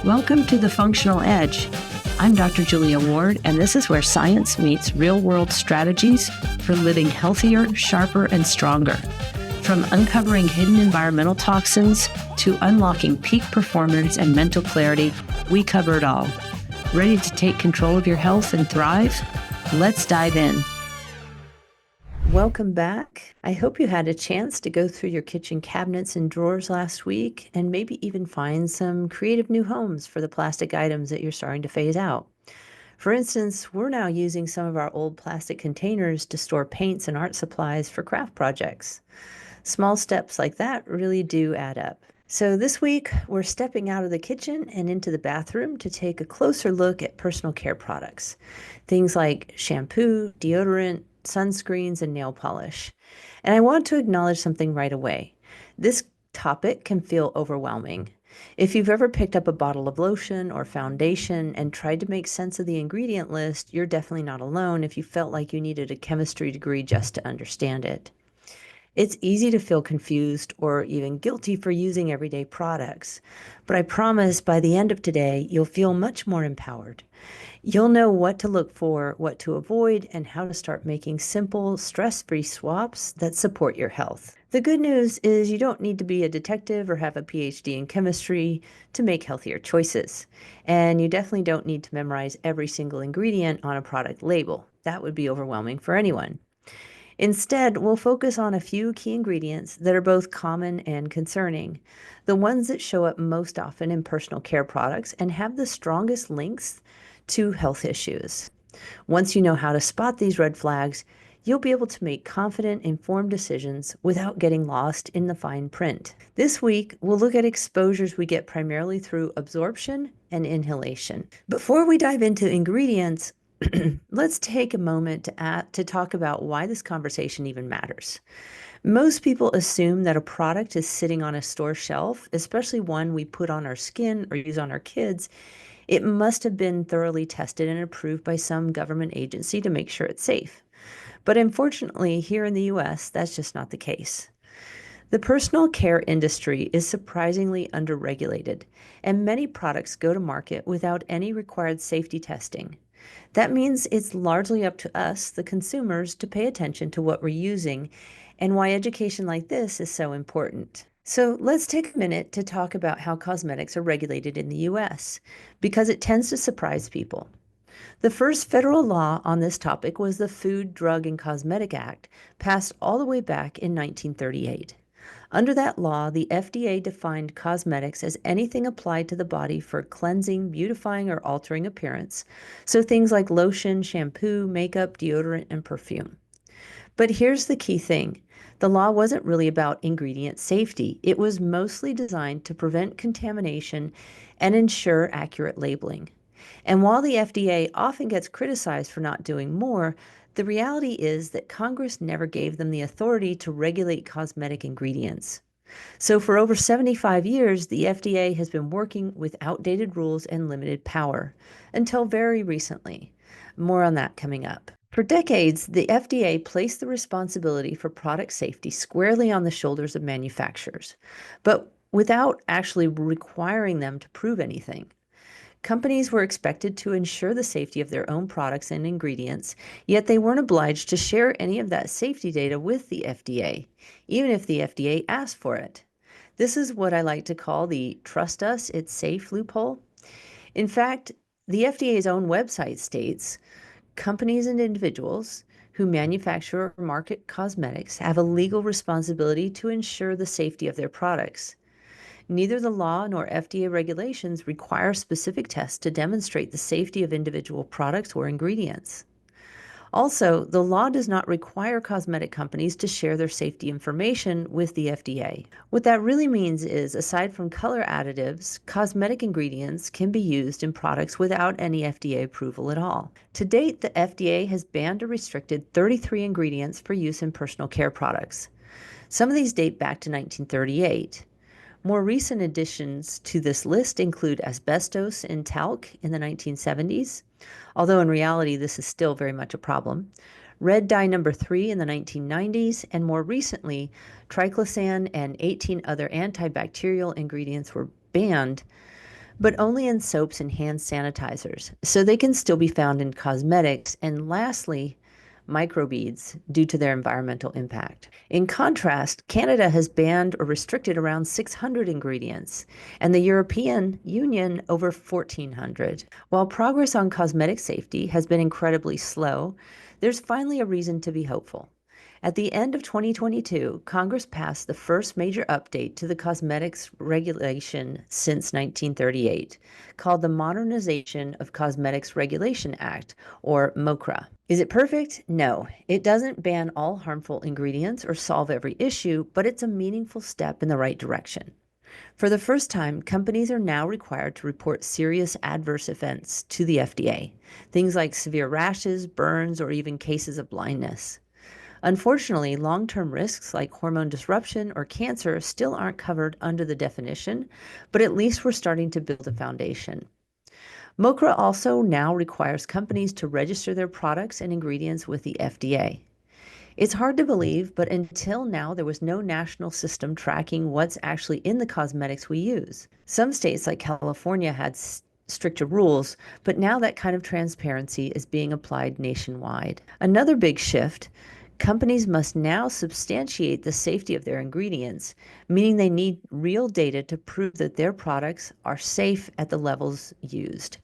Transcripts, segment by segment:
Welcome to The Functional Edge. I'm Dr. Julia Ward, and this is where science meets real-world strategies for living healthier, sharper, and stronger. From uncovering hidden environmental toxins to unlocking peak performance and mental clarity, we cover it all. Ready to take control of your health and thrive? Let's dive in. Welcome back. I hope you had a chance to go through your kitchen cabinets and drawers last week and maybe even find some creative new homes for the plastic items that you're starting to phase out. For instance, we're now using some of our old plastic containers to store paints and art supplies for craft projects. Small steps like that really do add up. So this week, we're stepping out of the kitchen and into the bathroom to take a closer look at personal care products. Things like shampoo, deodorant, sunscreens, and nail polish. And I want to acknowledge something right away. This topic can feel overwhelming. If you've ever picked up a bottle of lotion or foundation and tried to make sense of the ingredient list, you're definitely not alone if you felt like you needed a chemistry degree just to understand it. It's easy to feel confused or even guilty for using everyday products, but I promise by the end of today, you'll feel much more empowered. You'll know what to look for, what to avoid, and how to start making simple, stress-free swaps that support your health. The good news is you don't need to be a detective or have a PhD in chemistry to make healthier choices. And you definitely don't need to memorize every single ingredient on a product label. That would be overwhelming for anyone. Instead, we'll focus on a few key ingredients that are both common and concerning, the ones that show up most often in personal care products and have the strongest links to health issues. Once you know how to spot these red flags, you'll be able to make confident, informed decisions without getting lost in the fine print. This week, we'll look at exposures we get primarily through absorption and inhalation. Before we dive into ingredients, let's take a moment to talk about why this conversation even matters. Most people assume that a product is sitting on a store shelf, especially one we put on our skin or use on our kids. It must have been thoroughly tested and approved by some government agency to make sure it's safe. But unfortunately, here in the US, that's just not the case. The personal care industry is surprisingly underregulated, and many products go to market without any required safety testing. That means it's largely up to us, the consumers, to pay attention to what we're using and why education like this is so important. So let's take a minute to talk about how cosmetics are regulated in the US, because it tends to surprise people. The first federal law on this topic was the Food, Drug, and Cosmetic Act, passed all the way back in 1938. Under that law, the FDA defined cosmetics as anything applied to the body for cleansing, beautifying, or altering appearance, so things like lotion, shampoo, makeup, deodorant, and perfume. But here's the key thing. The law wasn't really about ingredient safety. It was mostly designed to prevent contamination and ensure accurate labeling. And while the FDA often gets criticized for not doing more, the reality is that Congress never gave them the authority to regulate cosmetic ingredients. So for over 75 years, the FDA has been working with outdated rules and limited power, until very recently. More on that coming up. For decades, the FDA placed the responsibility for product safety squarely on the shoulders of manufacturers, but without actually requiring them to prove anything. Companies were expected to ensure the safety of their own products and ingredients, yet they weren't obliged to share any of that safety data with the FDA, even if the FDA asked for it. This is what I like to call the trust us, it's safe loophole. In fact, the FDA's own website states, companies and individuals who manufacture or market cosmetics have a legal responsibility to ensure the safety of their products. Neither the law nor FDA regulations require specific tests to demonstrate the safety of individual products or ingredients. Also, the law does not require cosmetic companies to share their safety information with the FDA. What that really means is, aside from color additives, cosmetic ingredients can be used in products without any FDA approval at all. To date, the FDA has banned or restricted 33 ingredients for use in personal care products. Some of these date back to 1938. More recent additions to this list include asbestos and talc in the 1970s, although in reality this is still very much a problem, red dye number 3 in the 1990s, and more recently, triclosan and 18 other antibacterial ingredients were banned. but only in soaps and hand sanitizers, so they can still be found in cosmetics. And lastly, microbeads due to their environmental impact. In contrast, Canada has banned or restricted around 600 ingredients, and the European Union over 1,400. While progress on cosmetic safety has been incredibly slow, there's finally a reason to be hopeful. At the end of 2022, Congress passed the first major update to the cosmetics regulation since 1938, called the Modernization of Cosmetics Regulation Act, or MOCRA. Is it perfect? No. It doesn't ban all harmful ingredients or solve every issue, but it's a meaningful step in the right direction. For the first time, companies are now required to report serious adverse events to the FDA, things like severe rashes, burns, or even cases of blindness. Unfortunately, long-term risks like hormone disruption or cancer still aren't covered under the definition, but at least we're starting to build a foundation. MOCRA also now requires companies to register their products and ingredients with the FDA. It's hard to believe, but until now, there was no national system tracking what's actually in the cosmetics we use. Some states, like California, had stricter rules, but now that kind of transparency is being applied nationwide. Another big shift: companies must now substantiate the safety of their ingredients, meaning they need real data to prove that their products are safe at the levels used.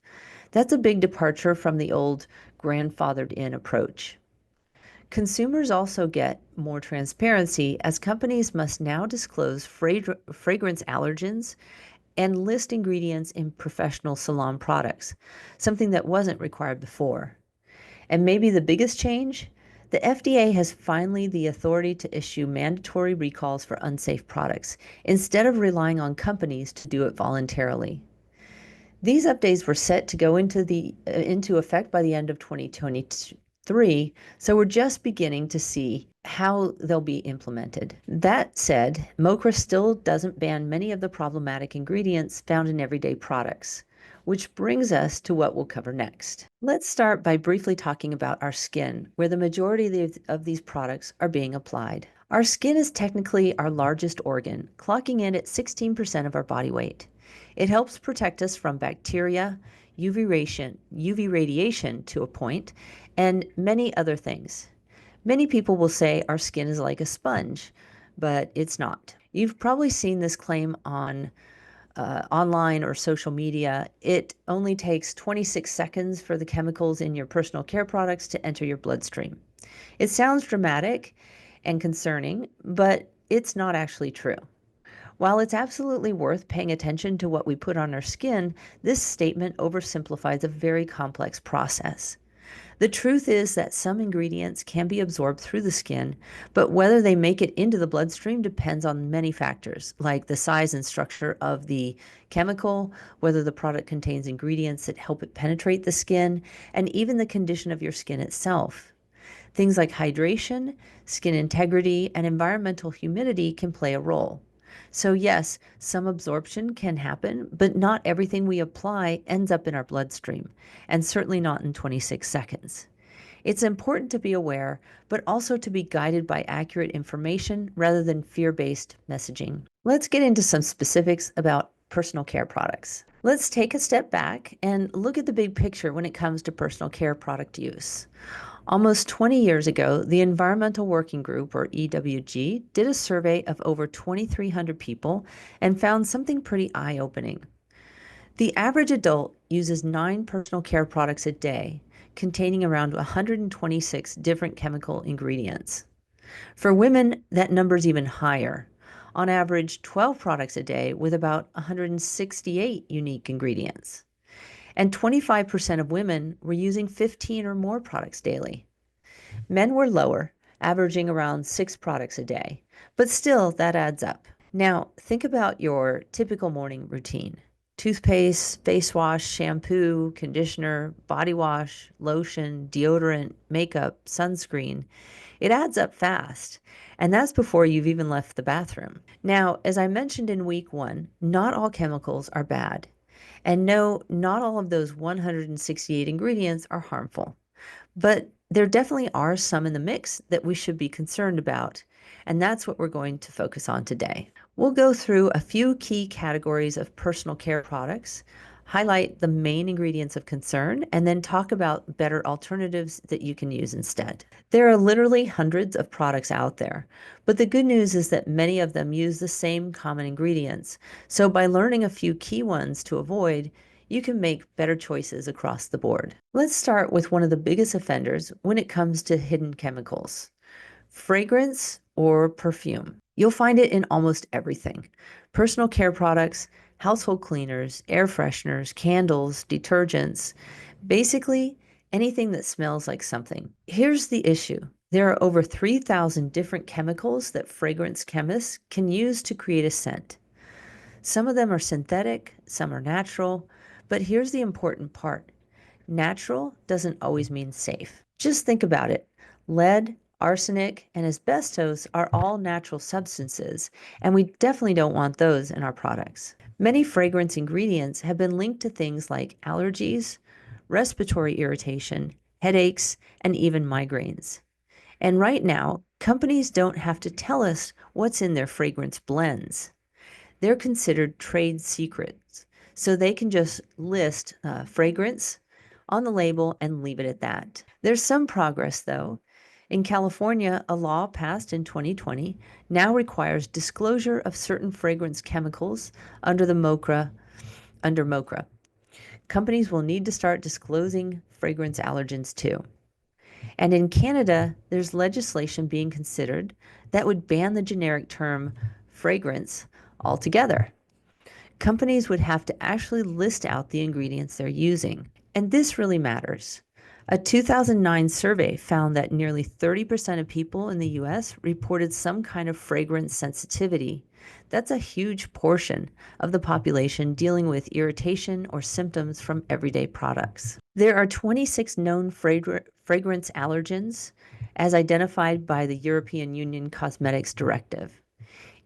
That's a big departure from the old grandfathered in approach. Consumers also get more transparency as companies must now disclose fragrance allergens and list ingredients in professional salon products, something that wasn't required before. And maybe the biggest change? The FDA has finally the authority to issue mandatory recalls for unsafe products instead of relying on companies to do it voluntarily. These updates were set to go into effect by the end of 2023, so we're just beginning to see how they'll be implemented. That said, MOCRA still doesn't ban many of the problematic ingredients found in everyday products, which brings us to what we'll cover next. Let's start by briefly talking about our skin, where the majority of these products are being applied. Our skin is technically our largest organ, clocking in at 16% of our body weight. It helps protect us from bacteria, UV radiation to a point, and many other things. Many people will say our skin is like a sponge, but it's not. You've probably seen this claim on online or social media. It only takes 26 seconds for the chemicals in your personal care products to enter your bloodstream. It sounds dramatic and concerning, but it's not actually true. While it's absolutely worth paying attention to what we put on our skin, this statement oversimplifies a very complex process. The truth is that some ingredients can be absorbed through the skin, but whether they make it into the bloodstream depends on many factors, like the size and structure of the chemical, whether the product contains ingredients that help it penetrate the skin, and even the condition of your skin itself. Things like hydration, skin integrity, and environmental humidity can play a role. So yes, some absorption can happen, but not everything we apply ends up in our bloodstream, and certainly not in 26 seconds. It's important to be aware, but also to be guided by accurate information rather than fear-based messaging. Let's get into some specifics about personal care products. Let's take a step back and look at the big picture when it comes to personal care product use. Almost 20 years ago, the Environmental Working Group, or EWG, did a survey of over 2,300 people and found something pretty eye-opening. The average adult uses 9 personal care products a day, containing around 126 different chemical ingredients. For women, that number's even higher. On average, 12 products a day with about 168 unique ingredients. And 25% of women were using 15 or more products daily. Men were lower, averaging around 6 products a day, but still that adds up. Now, think about your typical morning routine: toothpaste, face wash, shampoo, conditioner, body wash, lotion, deodorant, makeup, sunscreen. It adds up fast, and that's before you've even left the bathroom. Now, as I mentioned in week 1, not all chemicals are bad. And no, not all of those 168 ingredients are harmful. But there definitely are some in the mix that we should be concerned about, and that's what we're going to focus on today. We'll go through a few key categories of personal care products, highlight the main ingredients of concern, and then talk about better alternatives that you can use instead. There are literally hundreds of products out there, but the good news is that many of them use the same common ingredients. So by learning a few key ones to avoid, you can make better choices across the board. Let's start with one of the biggest offenders when it comes to hidden chemicals: fragrance or perfume. You'll find it in almost everything: personal care products, household cleaners, air fresheners, candles, detergents, basically anything that smells like something. Here's the issue: there are over 3,000 different chemicals that fragrance chemists can use to create a scent. Some of them are synthetic, some are natural, but here's the important part: natural doesn't always mean safe. Just think about it. Lead, arsenic, and asbestos are all natural substances, and we definitely don't want those in our products. Many fragrance ingredients have been linked to things like allergies, respiratory irritation, headaches, and even migraines. And right now, companies don't have to tell us what's in their fragrance blends. They're considered trade secrets, so they can just list fragrance on the label and leave it at that. There's some progress, though. In California, a law passed in 2020 now requires disclosure of certain fragrance chemicals under the MOCRA, under MOCRA. Companies will need to start disclosing fragrance allergens too. And in Canada, there's legislation being considered that would ban the generic term fragrance altogether. Companies would have to actually list out the ingredients they're using. And this really matters. A 2009 survey found that nearly 30% of people in the US reported some kind of fragrance sensitivity. That's a huge portion of the population dealing with irritation or symptoms from everyday products. There are 26 known fragrance allergens as identified by the European Union Cosmetics Directive.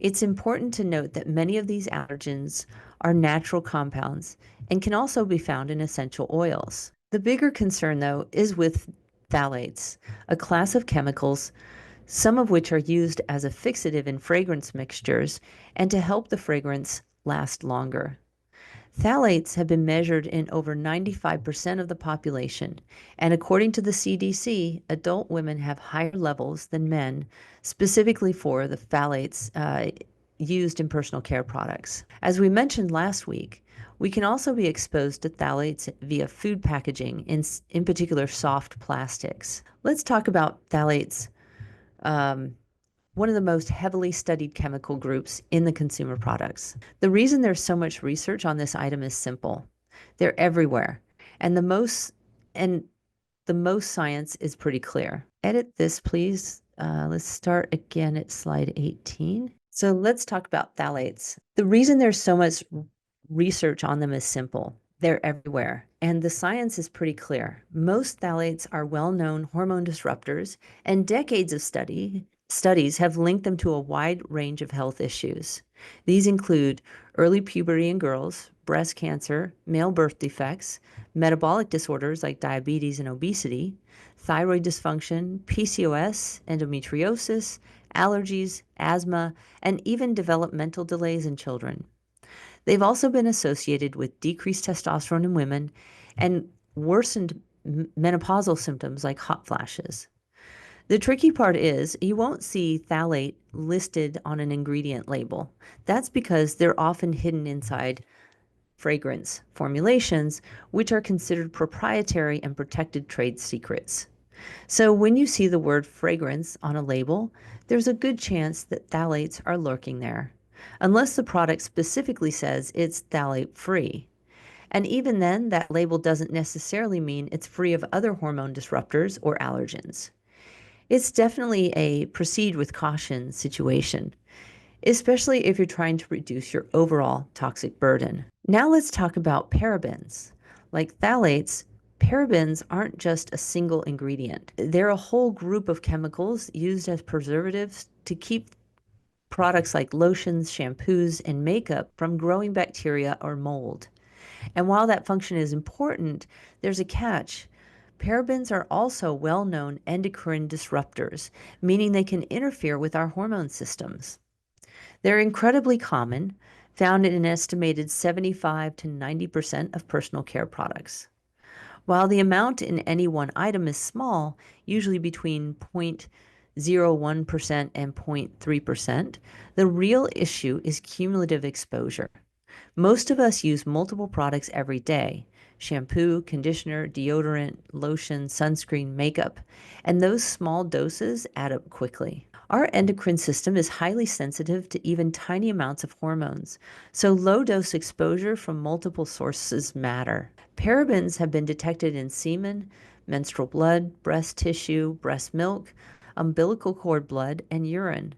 It's important to note that many of these allergens are natural compounds and can also be found in essential oils. The bigger concern, though, is with phthalates, a class of chemicals, some of which are used as a fixative in fragrance mixtures and to help the fragrance last longer. Phthalates have been measured in over 95% of the population, and according to the CDC, adult women have higher levels than men, specifically for the phthalates used in personal care products. As we mentioned last week, we can also be exposed to phthalates via food packaging, in particular soft plastics. Let's talk about phthalates, one of the most heavily studied chemical groups in the consumer products. The reason there's so much research on this item is simple. They're everywhere, and and the most science is pretty clear. Edit this, please. Let's start again at slide 18. So let's talk about phthalates. The reason there's so much research on them is simple. They're everywhere, and the science is pretty clear. Most phthalates are well-known hormone disruptors, and decades of studies have linked them to a wide range of health issues. These include early puberty in girls, breast cancer, male birth defects, metabolic disorders like diabetes and obesity, thyroid dysfunction, PCOS, endometriosis, allergies, asthma, and even developmental delays in children. They've also been associated with decreased testosterone in women and worsened menopausal symptoms like hot flashes. The tricky part is you won't see phthalate listed on an ingredient label. That's because they're often hidden inside fragrance formulations, which are considered proprietary and protected trade secrets. So when you see the word fragrance on a label, there's a good chance that phthalates are lurking there, unless the product specifically says it's phthalate free. And even then, that label doesn't necessarily mean it's free of other hormone disruptors or allergens. It's definitely a proceed with caution situation, especially if you're trying to reduce your overall toxic burden. Now let's talk about parabens. Like phthalates, parabens aren't just a single ingredient. They're a whole group of chemicals used as preservatives to keep products like lotions, shampoos, and makeup from growing bacteria or mold. And while that function is important, there's a catch. Parabens are also well-known endocrine disruptors, meaning they can interfere with our hormone systems. They're incredibly common. found in an estimated 75 to 90% of personal care products. While the amount in any one item is small, usually between 0.01% and 0.3%, the real issue is cumulative exposure. Most of us use multiple products every day: shampoo, conditioner, deodorant, lotion, sunscreen, makeup, and those small doses add up quickly. Our endocrine system is highly sensitive to even tiny amounts of hormones, so low dose exposure from multiple sources matter. Parabens have been detected in semen, menstrual blood, breast tissue, breast milk, umbilical cord blood, and urine,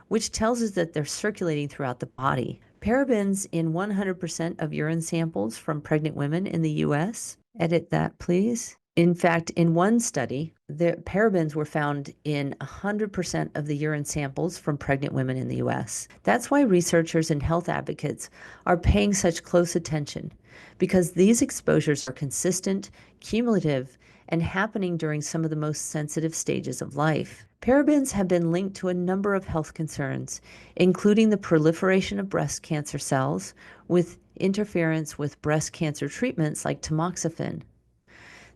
which tells us that they're circulating throughout the body. Parabens in 100% of urine samples from pregnant women in the US. Edit that, please. In fact, in one study, the parabens were found in 100% of the urine samples from pregnant women in the US. That's why researchers and health advocates are paying such close attention, because these exposures are consistent, cumulative, and happening during some of the most sensitive stages of life. Parabens have been linked to a number of health concerns, including the proliferation of breast cancer cells with interference with breast cancer treatments like tamoxifen.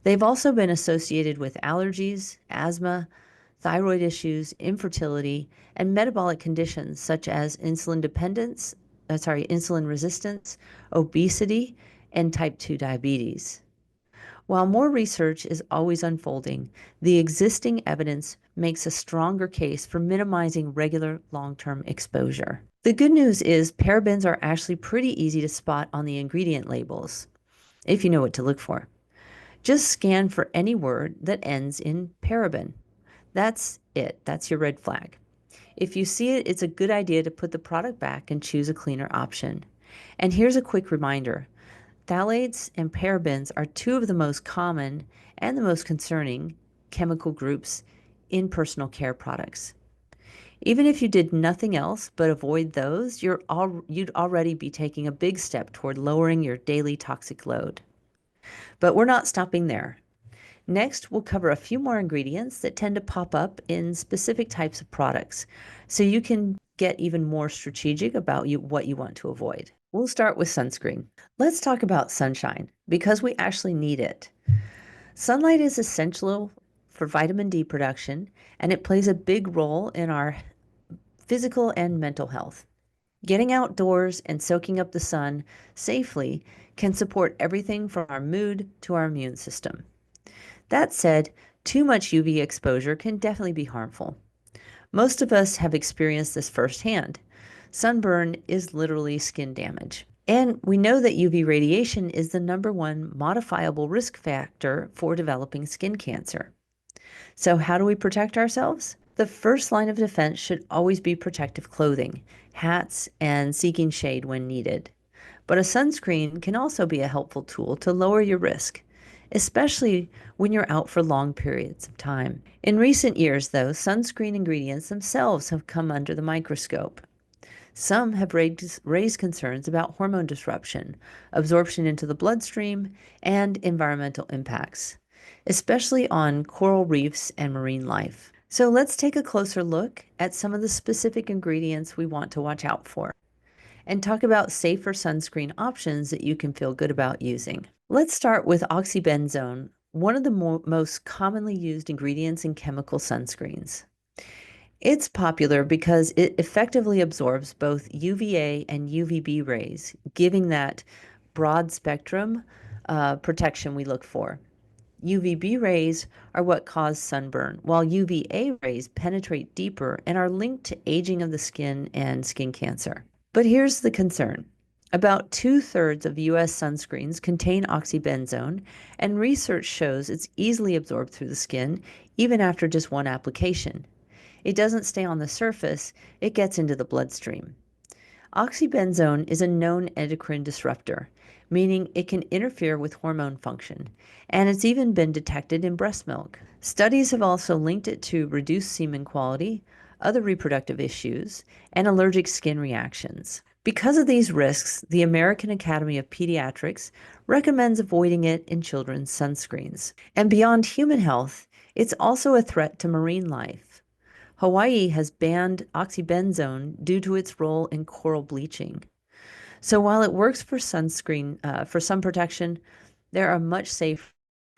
They've also been associated with allergies, asthma, thyroid issues, infertility, and metabolic conditions such as insulin resistance, obesity, and type 2 diabetes. While more research is always unfolding, the existing evidence makes a stronger case for minimizing regular long-term exposure. The good news is parabens are actually pretty easy to spot on the ingredient labels, if you know what to look for. Just scan for any word that ends in paraben. That's it. That's your red flag. If you see it, it's a good idea to put the product back and choose a cleaner option. And here's a quick reminder. Phthalates and parabens are two of the most common and the most concerning chemical groups in personal care products. Even if you did nothing else but avoid those, you'd already be taking a big step toward lowering your daily toxic load. But we're not stopping there. Next, we'll cover a few more ingredients that tend to pop up in specific types of products, so you can get even more strategic about what you want to avoid. We'll start with sunscreen. Let's talk about sunshine, because we actually need it. Sunlight is essential for vitamin D production, and it plays a big role in our physical and mental health. Getting outdoors and soaking up the sun safely can support everything from our mood to our immune system. That said, too much UV exposure can definitely be harmful. Most of us have experienced this firsthand. Sunburn is literally skin damage. And we know that UV radiation is the #1 modifiable risk factor for developing skin cancer. So how do we protect ourselves? The first line of defense should always be protective clothing, hats, and seeking shade when needed. But a sunscreen can also be a helpful tool to lower your risk, especially when you're out for long periods of time. In recent years, though, sunscreen ingredients themselves have come under the microscope. Some have raised concerns about hormone disruption, absorption into the bloodstream, and environmental impacts, especially on coral reefs and marine life. So let's take a closer look at some of the specific ingredients we want to watch out for, and talk about safer sunscreen options that you can feel good about using. Let's start with oxybenzone, one of the most commonly used ingredients in chemical sunscreens. It's popular because it effectively absorbs both UVA and UVB rays, giving that broad spectrum protection we look for. UVB rays are what cause sunburn, while UVA rays penetrate deeper and are linked to aging of the skin and skin cancer. But here's the concern. About 2/3 of US sunscreens contain oxybenzone, and research shows it's easily absorbed through the skin, even after just one application. It doesn't stay on the surface, it gets into the bloodstream. Oxybenzone is a known endocrine disruptor, meaning it can interfere with hormone function, and it's even been detected in breast milk. Studies have also linked it to reduced semen quality, other reproductive issues, and allergic skin reactions. Because of these risks, the American Academy of Pediatrics recommends avoiding it in children's sunscreens. And beyond human health, it's also a threat to marine life. Hawaii has banned oxybenzone due to its role in coral bleaching. So while it works for sunscreen, for sun protection, there are much safer,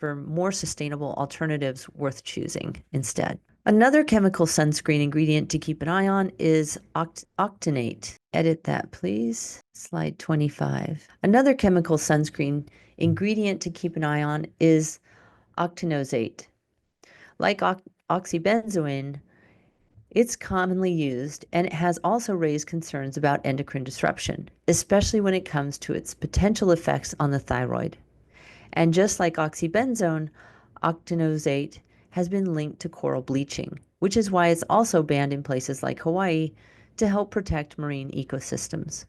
more sustainable alternatives worth choosing instead. Another chemical sunscreen ingredient to keep an eye on is octinate. Edit that, please. Slide 25. Another chemical sunscreen ingredient to keep an eye on is octinoxate. Like oxybenzoin, it's commonly used, and it has also raised concerns about endocrine disruption, especially when it comes to its potential effects on the thyroid. And just like oxybenzone, octinoxate has been linked to coral bleaching, which is why it's also banned in places like Hawaii to help protect marine ecosystems.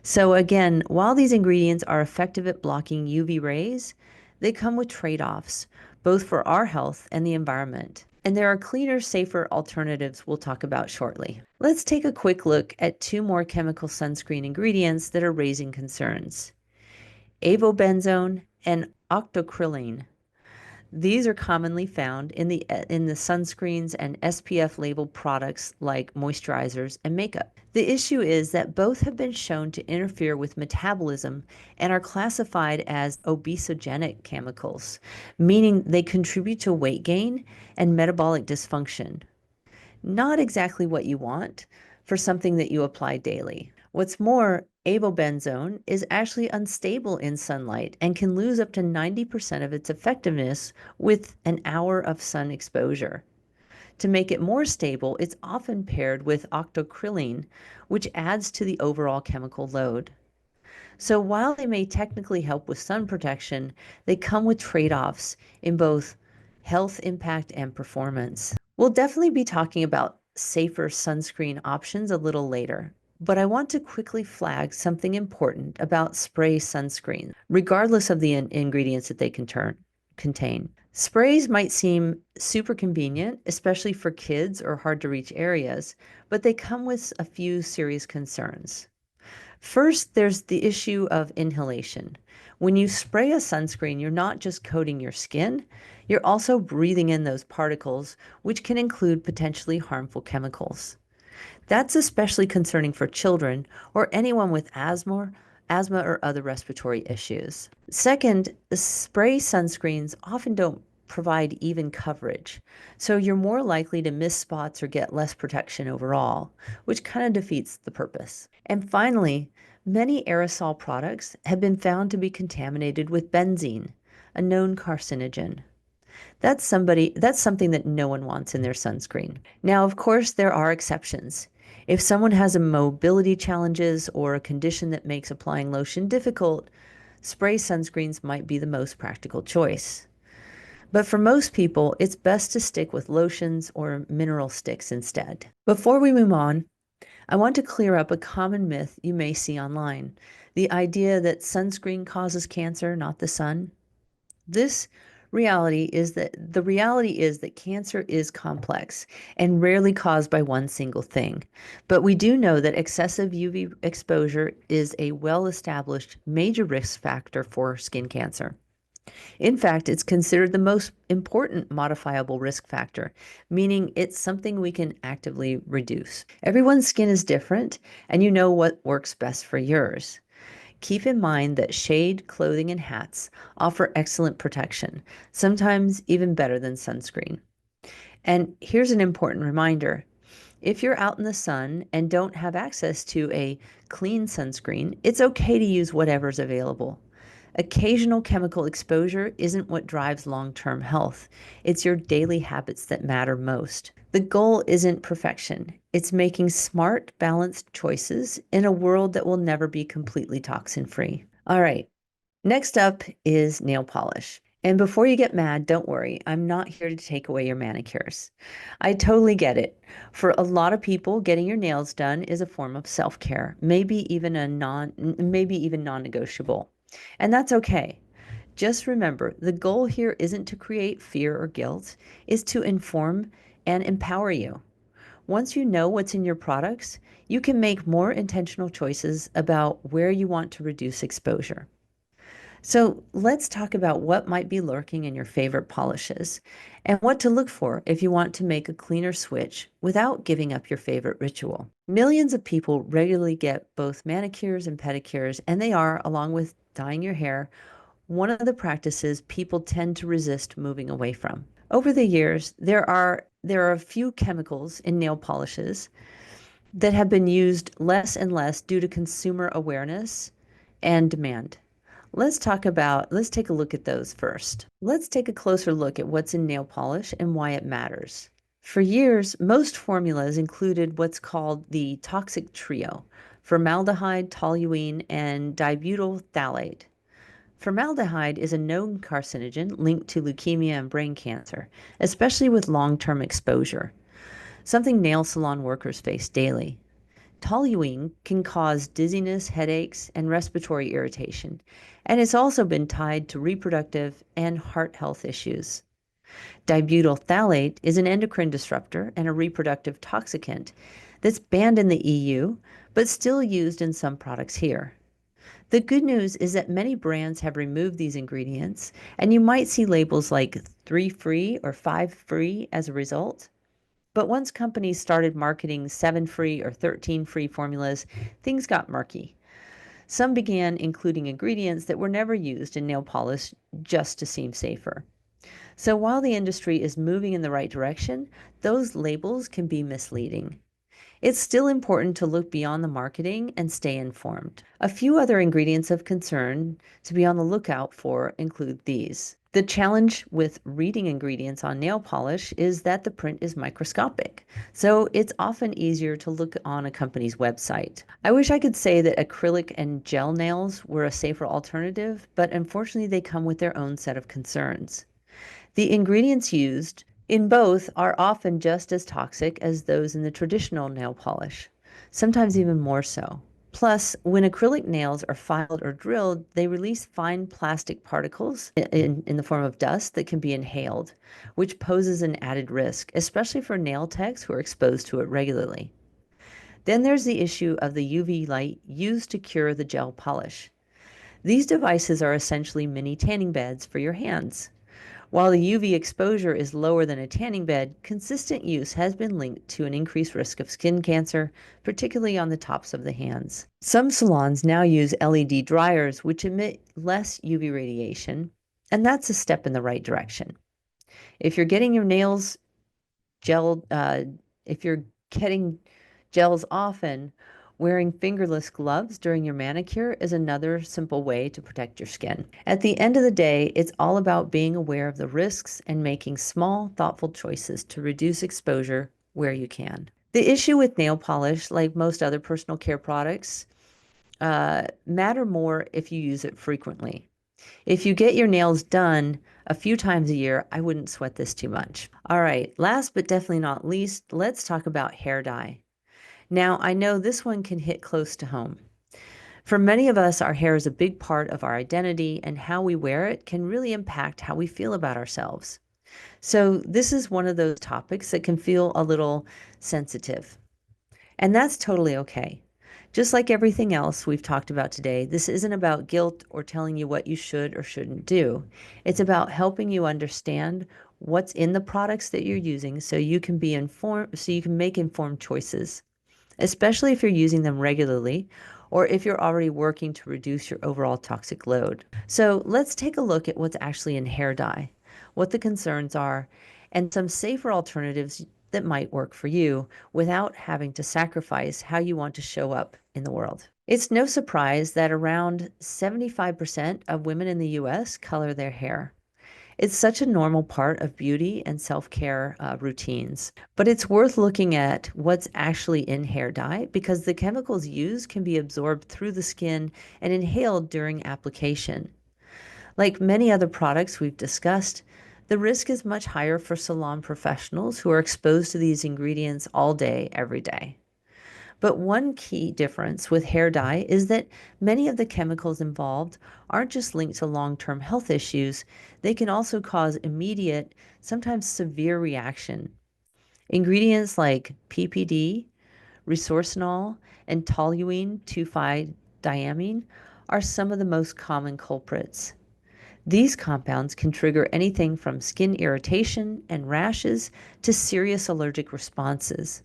So again, while these ingredients are effective at blocking UV rays, they come with trade-offs, both for our health and the environment. And there are cleaner, safer alternatives we'll talk about shortly. Let's take a quick look at two more chemical sunscreen ingredients that are raising concerns: avobenzone and octocrylene. These are commonly found in the sunscreens and SPF labeled products like moisturizers and makeup. The issue is that both have been shown to interfere with metabolism and are classified as obesogenic chemicals, meaning they contribute to weight gain and metabolic dysfunction. Not exactly what you want for something that you apply daily. What's more, avobenzone is actually unstable in sunlight and can lose up to 90% of its effectiveness with an hour of sun exposure. To make it more stable, it's often paired with octocrylene, which adds to the overall chemical load. So while they may technically help with sun protection, they come with trade-offs in both health impact and performance. We'll definitely be talking about safer sunscreen options a little later, but I want to quickly flag something important about spray sunscreen, regardless of the ingredients that they contain. Sprays might seem super convenient, especially for kids or hard to reach areas, but they come with a few serious concerns. First, there's the issue of inhalation. When you spray a sunscreen, you're not just coating your skin, you're also breathing in those particles, which can include potentially harmful chemicals. That's especially concerning for children or anyone with asthma or other respiratory issues. Second, spray sunscreens often don't provide even coverage, so you're more likely to miss spots or get less protection overall, which kind of defeats the purpose. And finally, many aerosol products have been found to be contaminated with benzene, a known carcinogen. That's something that no one wants in their sunscreen. Now, of course, there are exceptions. If someone has a mobility challenges or a condition that makes applying lotion difficult, spray sunscreens might be the most practical choice. But for most people, it's best to stick with lotions or mineral sticks instead. Before we move on, I want to clear up a common myth you may see online: the idea that sunscreen causes cancer, not the sun. This reality is that cancer is complex and rarely caused by one single thing. But we do know that excessive UV exposure is a well-established major risk factor for skin cancer. In fact, it's considered the most important modifiable risk factor, meaning it's something we can actively reduce. Everyone's skin is different, and you know what works best for yours. Keep in mind that shade, clothing, and hats offer excellent protection, sometimes even better than sunscreen. And here's an important reminder: if you're out in the sun and don't have access to a clean sunscreen, it's okay to use whatever's available. Occasional chemical exposure isn't what drives long-term health. It's your daily habits that matter most. The goal isn't perfection. It's making smart, balanced choices in a world that will never be completely toxin-free. All right, next up is nail polish. And before you get mad, don't worry, I'm not here to take away your manicures. I totally get it. For a lot of people, getting your nails done is a form of self-care, maybe even non-negotiable. And that's okay. Just remember, the goal here isn't to create fear or guilt, it's to inform and empower you. Once you know what's in your products, you can make more intentional choices about where you want to reduce exposure. So let's talk about what might be lurking in your favorite polishes and what to look for if you want to make a cleaner switch without giving up your favorite ritual. Millions of people regularly get both manicures and pedicures, and they are, along with dyeing your hair, one of the practices people tend to resist moving away from. Over the years, there are a few chemicals in nail polishes that have been used less and less due to consumer awareness and demand. Let's take a look at those first. Let's take a closer look at what's in nail polish and why it matters. For years, most formulas included what's called the toxic trio: formaldehyde, toluene, and dibutyl phthalate. Formaldehyde is a known carcinogen linked to leukemia and brain cancer, especially with long-term exposure, something nail salon workers face daily. Toluene can cause dizziness, headaches, and respiratory irritation, and it's also been tied to reproductive and heart health issues. Dibutyl phthalate is an endocrine disruptor and a reproductive toxicant that's banned in the EU, but still used in some products here. The good news is that many brands have removed these ingredients, and you might see labels like 3 free or 5 free as a result. But once companies started marketing 7 free or 13 free formulas, things got murky. Some began including ingredients that were never used in nail polish just to seem safer. So while the industry is moving in the right direction, those labels can be misleading. It's still important to look beyond the marketing and stay informed. A few other ingredients of concern to be on the lookout for include these. The challenge with reading ingredients on nail polish is that the print is microscopic, so it's often easier to look on a company's website. I wish I could say that acrylic and gel nails were a safer alternative, but unfortunately they come with their own set of concerns. The ingredients used in both are often just as toxic as those in the traditional nail polish, sometimes even more so. Plus, when acrylic nails are filed or drilled, they release fine plastic particles in the form of dust that can be inhaled, which poses an added risk, especially for nail techs who are exposed to it regularly. Then there's the issue of the UV light used to cure the gel polish. These devices are essentially mini tanning beds for your hands. While the UV exposure is lower than a tanning bed, consistent use has been linked to an increased risk of skin cancer, particularly on the tops of the hands. Some salons now use LED dryers, which emit less UV radiation, and that's a step in the right direction. If you're getting your nails gel, if you're getting gels often, wearing fingerless gloves during your manicure is another simple way to protect your skin. At the end of the day, it's all about being aware of the risks and making small, thoughtful choices to reduce exposure where you can. The issue with nail polish, like most other personal care products, matter more if you use it frequently. If you get your nails done a few times a year, I wouldn't sweat this too much. All right, last but definitely not least, let's talk about hair dye. Now, I know this one can hit close to home. For many of us, our hair is a big part of our identity, and how we wear it can really impact how we feel about ourselves. So, this is one of those topics that can feel a little sensitive, and that's totally okay. Just like everything else we've talked about today, this isn't about guilt or telling you what you should or shouldn't do. It's about helping you understand what's in the products that you're using so you can be informed, so you can make informed choices, especially if you're using them regularly or if you're already working to reduce your overall toxic load. So let's take a look at what's actually in hair dye, what the concerns are, and some safer alternatives that might work for you without having to sacrifice how you want to show up in the world. It's no surprise that around 75% of women in the US color their hair. It's such a normal part of beauty and self-care routines. But it's worth looking at what's actually in hair dye because the chemicals used can be absorbed through the skin and inhaled during application. Like many other products we've discussed, the risk is much higher for salon professionals who are exposed to these ingredients all day, every day. But one key difference with hair dye is that many of the chemicals involved aren't just linked to long-term health issues, they can also cause immediate, sometimes severe reaction. Ingredients like PPD, resorcinol, and toluene 2,5-diamine are some of the most common culprits. These compounds can trigger anything from skin irritation and rashes to serious allergic responses.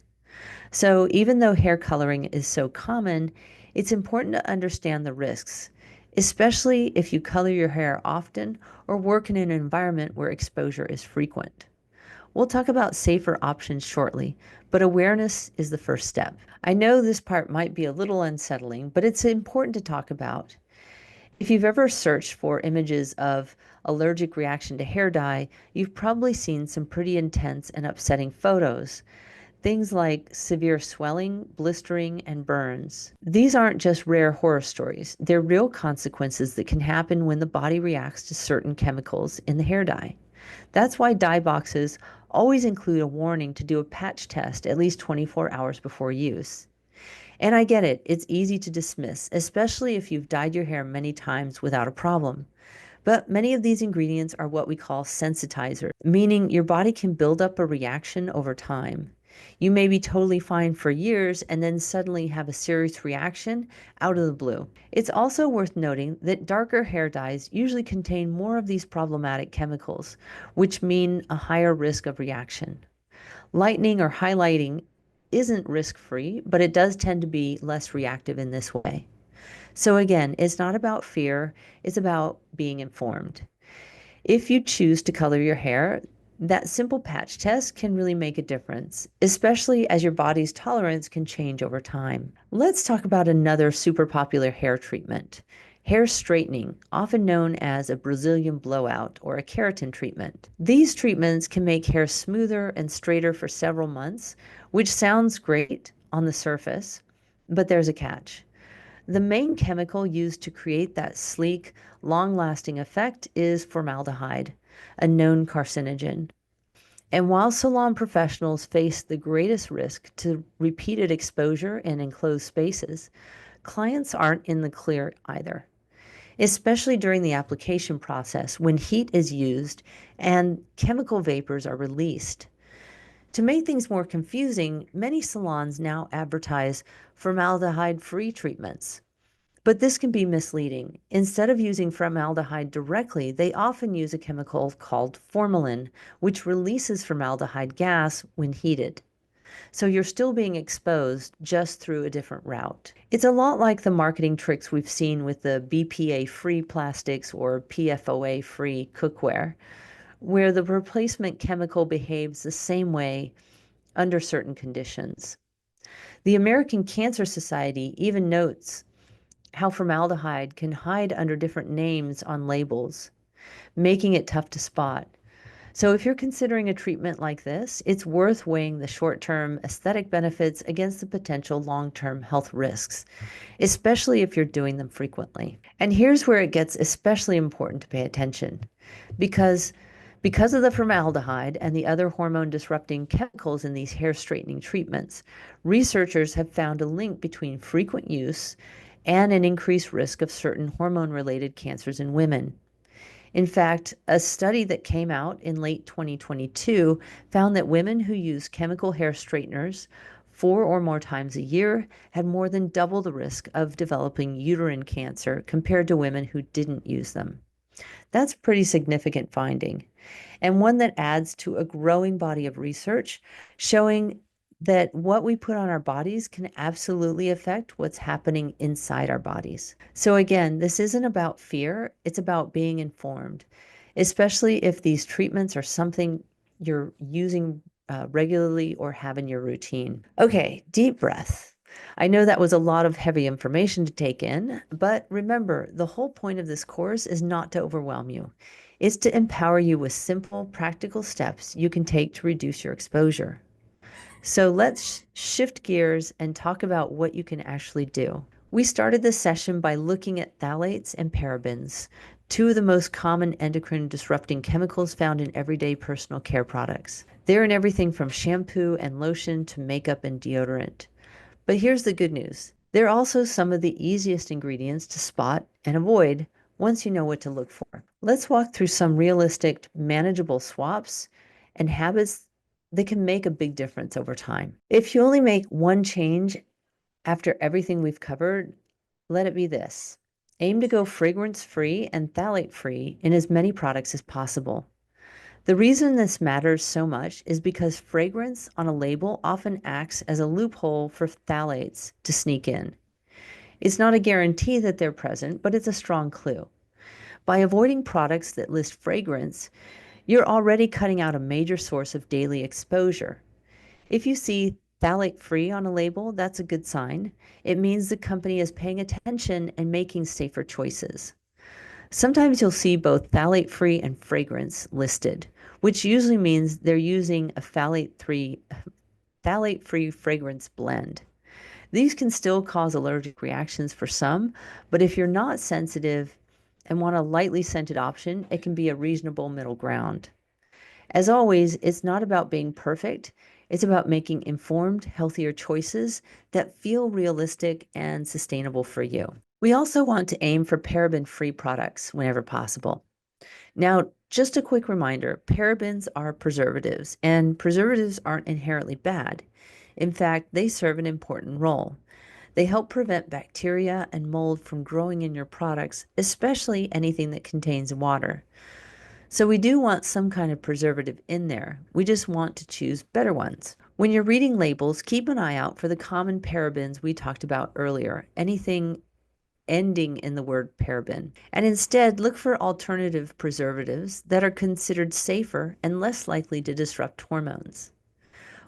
So, even though hair coloring is so common, it's important to understand the risks, especially if you color your hair often or work in an environment where exposure is frequent. We'll talk about safer options shortly, but awareness is the first step. I know this part might be a little unsettling, but it's important to talk about. If you've ever searched for images of allergic reaction to hair dye, you've probably seen some pretty intense and upsetting photos. Things like severe swelling, blistering, and burns. These aren't just rare horror stories, they're real consequences that can happen when the body reacts to certain chemicals in the hair dye. That's why dye boxes always include a warning to do a patch test at least 24 hours before use. And I get it, it's easy to dismiss, especially if you've dyed your hair many times without a problem. But many of these ingredients are what we call sensitizers, meaning your body can build up a reaction over time. You may be totally fine for years and then suddenly have a serious reaction out of the blue. It's also worth noting that darker hair dyes usually contain more of these problematic chemicals, which mean a higher risk of reaction. Lightening or highlighting isn't risk free, but it does tend to be less reactive in this way. So, again, it's not about fear, it's about being informed. If you choose to color your hair, that simple patch test can really make a difference, especially as your body's tolerance can change over time. Let's talk about another super popular hair treatment, hair straightening, often known as a Brazilian blowout or a keratin treatment. These treatments can make hair smoother and straighter for several months, which sounds great on the surface, but there's a catch. The main chemical used to create that sleek, long lasting effect is formaldehyde, a known carcinogen. And while salon professionals face the greatest risk to repeated exposure in enclosed spaces, clients aren't in the clear either, especially during the application process when heat is used and chemical vapors are released. To make things more confusing, many salons now advertise formaldehyde free treatments. But this can be misleading. Instead of using formaldehyde directly, they often use a chemical called formalin, which releases formaldehyde gas when heated. So you're still being exposed just through a different route. It's a lot like the marketing tricks we've seen with the BPA-free plastics or PFOA-free cookware, where the replacement chemical behaves the same way under certain conditions. The American Cancer Society even notes how formaldehyde can hide under different names on labels, making it tough to spot. So, if you're considering a treatment like this, it's worth weighing the short term aesthetic benefits against the potential long term health risks, especially if you're doing them frequently. And here's where it gets especially important to pay attention because because of the formaldehyde and the other hormone disrupting chemicals in these hair straightening treatments, researchers have found a link between frequent use and an increased risk of certain hormone related cancers in women. In fact, a study that came out in late 2022 found that women who use chemical hair straighteners 4 or more times a year had more than double the risk of developing uterine cancer compared to women who didn't use them. That's pretty significant finding, and one that adds to a growing body of research showing that what we put on our bodies can absolutely affect what's happening inside our bodies. So, again, this isn't about fear, it's about being informed, especially if these treatments are something you're using regularly or have in your routine. Okay, deep breath. I know that was a lot of heavy information to take in, but remember, the whole point of this course is not to overwhelm you. It's to empower you with simple, practical steps you can take to reduce your exposure. So let's shift gears and talk about what you can actually do. We started this session by looking at phthalates and parabens, two of the most common endocrine disrupting chemicals found in everyday personal care products. They're in everything from shampoo and lotion to makeup and deodorant. But here's the good news. They're also some of the easiest ingredients to spot and avoid once you know what to look for. Let's walk through some realistic, manageable swaps and habits that can make a big difference over time. If you only make one change after everything we've covered, let it be this. Aim to go fragrance-free and phthalate-free in as many products as possible. The reason this matters so much is because fragrance on a label often acts as a loophole for phthalates to sneak in. It's not a guarantee that they're present, but it's a strong clue. By avoiding products that list fragrance, you're already cutting out a major source of daily exposure. If you see phthalate free on a label, that's a good sign. It means the company is paying attention and making safer choices. Sometimes you'll see both phthalate free and fragrance listed, which usually means they're using a phthalate free fragrance blend. These can still cause allergic reactions for some, but if you're not sensitive and want a lightly scented option, it can be a reasonable middle ground. As always, it's not about being perfect. It's about making informed, healthier choices that feel realistic and sustainable for you. We also want to aim for paraben-free products whenever possible. Now, just a quick reminder, parabens are preservatives, and preservatives aren't inherently bad. In fact, they serve an important role. They help prevent bacteria and mold from growing in your products, especially anything that contains water. So we do want some kind of preservative in there. We just want to choose better ones. When you're reading labels, keep an eye out for the common parabens we talked about earlier, anything ending in the word paraben. And instead, look for alternative preservatives that are considered safer and less likely to disrupt hormones.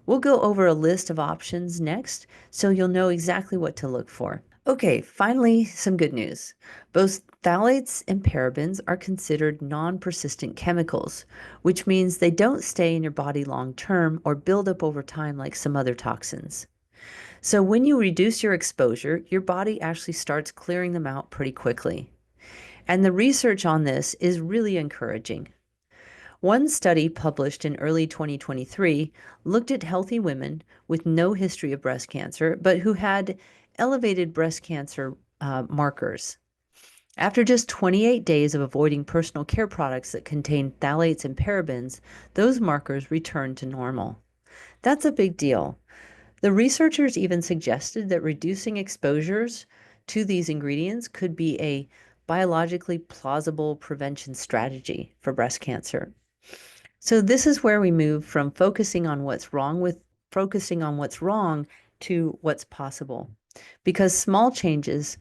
We'll go over a list of options next, so you'll know exactly what to look for. Okay, finally, some good news. Both phthalates and parabens are considered non-persistent chemicals, which means they don't stay in your body long term or build up over time like some other toxins. So when you reduce your exposure, your body actually starts clearing them out pretty quickly. And the research on this is really encouraging. One study published in early 2023 looked at healthy women with no history of breast cancer, but who had elevated breast cancer markers. After just 28 days of avoiding personal care products that contain phthalates and parabens, those markers returned to normal. That's a big deal. The researchers even suggested that reducing exposures to these ingredients could be a biologically plausible prevention strategy for breast cancer. So this is where we move from focusing on what's wrong to what's possible. Because small changes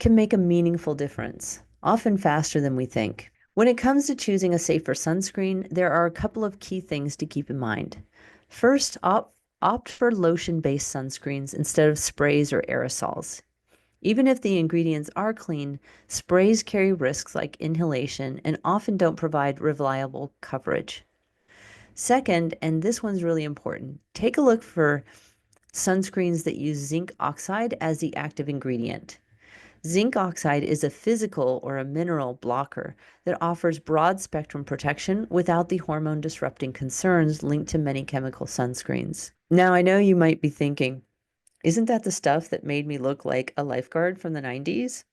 can make a meaningful difference, often faster than we think. When it comes to choosing a safer sunscreen, there are a couple of key things to keep in mind. First, opt for lotion-based sunscreens instead of sprays or aerosols. Even if the ingredients are clean, sprays carry risks like inhalation and often don't provide reliable coverage. Second, and this one's really important, take a look for sunscreens that use zinc oxide as the active ingredient. Zinc oxide is a physical or a mineral blocker that offers broad spectrum protection without the hormone disrupting concerns linked to many chemical sunscreens. Now, I know you might be thinking, isn't that the stuff that made me look like a lifeguard from the 90s?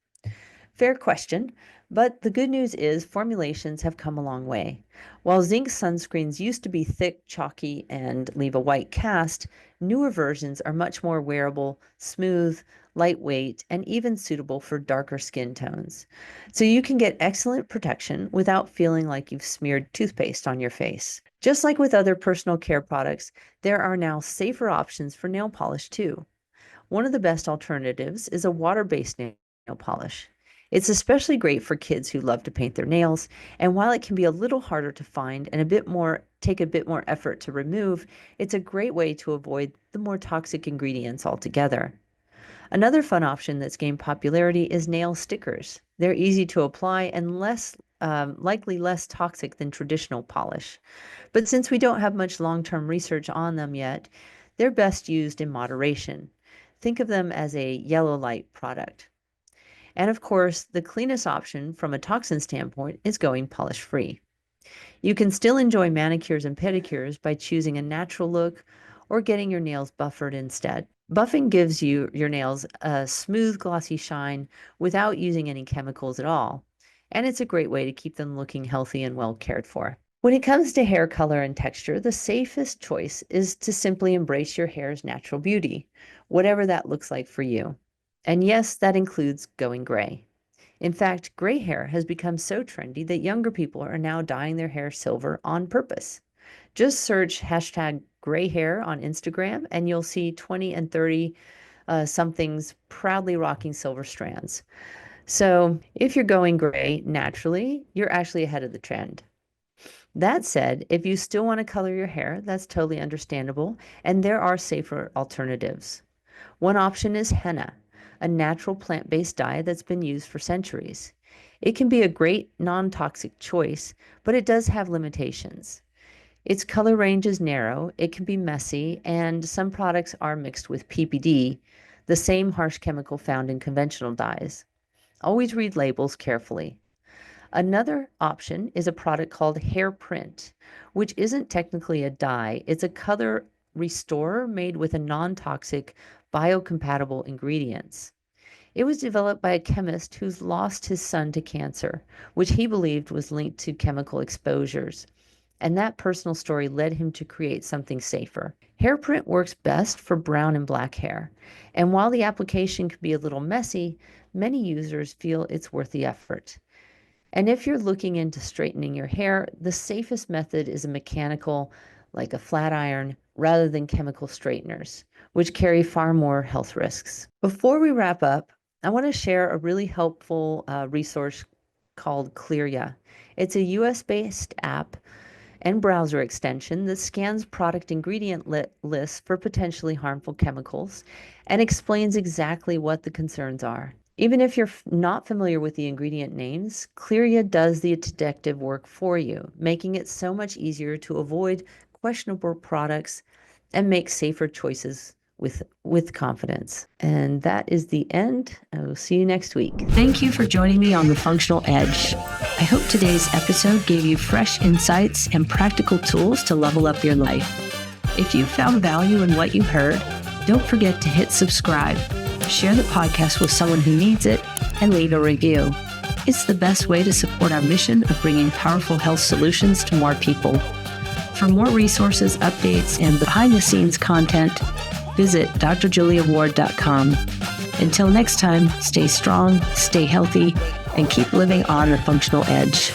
Fair question, but the good news is formulations have come a long way. While zinc sunscreens used to be thick, chalky, and leave a white cast, newer versions are much more wearable, smooth, lightweight, and even suitable for darker skin tones. So you can get excellent protection without feeling like you've smeared toothpaste on your face. Just like with other personal care products, there are now safer options for nail polish too. One of the best alternatives is a water-based nail polish. It's especially great for kids who love to paint their nails, and while it can be a little harder to find and take a bit more effort to remove, it's a great way to avoid the more toxic ingredients altogether. Another fun option that's gained popularity is nail stickers. They're easy to apply and likely less toxic than traditional polish. But since we don't have much long-term research on them yet, they're best used in moderation. Think of them as a yellow light product. And of course, the cleanest option from a toxin standpoint is going polish free. You can still enjoy manicures and pedicures by choosing a natural look or getting your nails buffered instead. Buffing gives your nails a smooth, glossy shine without using any chemicals at all. And it's a great way to keep them looking healthy and well cared for. When it comes to hair color and texture, the safest choice is to simply embrace your hair's natural beauty, whatever that looks like for you. And yes, that includes going gray. In fact, gray hair has become so trendy that younger people are now dyeing their hair silver on purpose. Just search hashtag gray hair on Instagram and you'll see 20 and 30 somethings proudly rocking silver strands. So if you're going gray naturally, you're actually ahead of the trend. That said, if you still want to color your hair, that's totally understandable, and there are safer alternatives. One option is henna, a natural plant-based dye that's been used for centuries. It can be a great non-toxic choice, but it does have limitations. Its color range is narrow, it can be messy, and some products are mixed with PPD, the same harsh chemical found in conventional dyes. Always read labels carefully. Another option is a product called hair print, which isn't technically a dye. It's a color restorer made with a non-toxic, biocompatible ingredients. It was developed by a chemist who's lost his son to cancer, which he believed was linked to chemical exposures. And that personal story led him to create something safer. Hair print works best for brown and black hair. And while the application can be a little messy, many users feel it's worth the effort. And if you're looking into straightening your hair, the safest method is a mechanical, like a flat iron, rather than chemical straighteners, which carry far more health risks. Before we wrap up, I want to share a really helpful resource called Clearia. It's a US-based app and browser extension that scans product ingredient lists for potentially harmful chemicals and explains exactly what the concerns are. Even if you're not familiar with the ingredient names, Clearia does the detective work for you, making it so much easier to avoid questionable products and make safer choices with confidence. And that is the end. I will see you next week. Thank you for joining me on The Functional Edge. I hope today's episode gave you fresh insights and practical tools to level up your life. If you found value in what you heard, don't forget to hit subscribe, share the podcast with someone who needs it, and leave a review. It's the best way to support our mission of bringing powerful health solutions to more people. For more resources, updates, and behind-the-scenes content, visit drjuliaward.com. Until next time, stay strong, stay healthy, and keep living on the functional edge.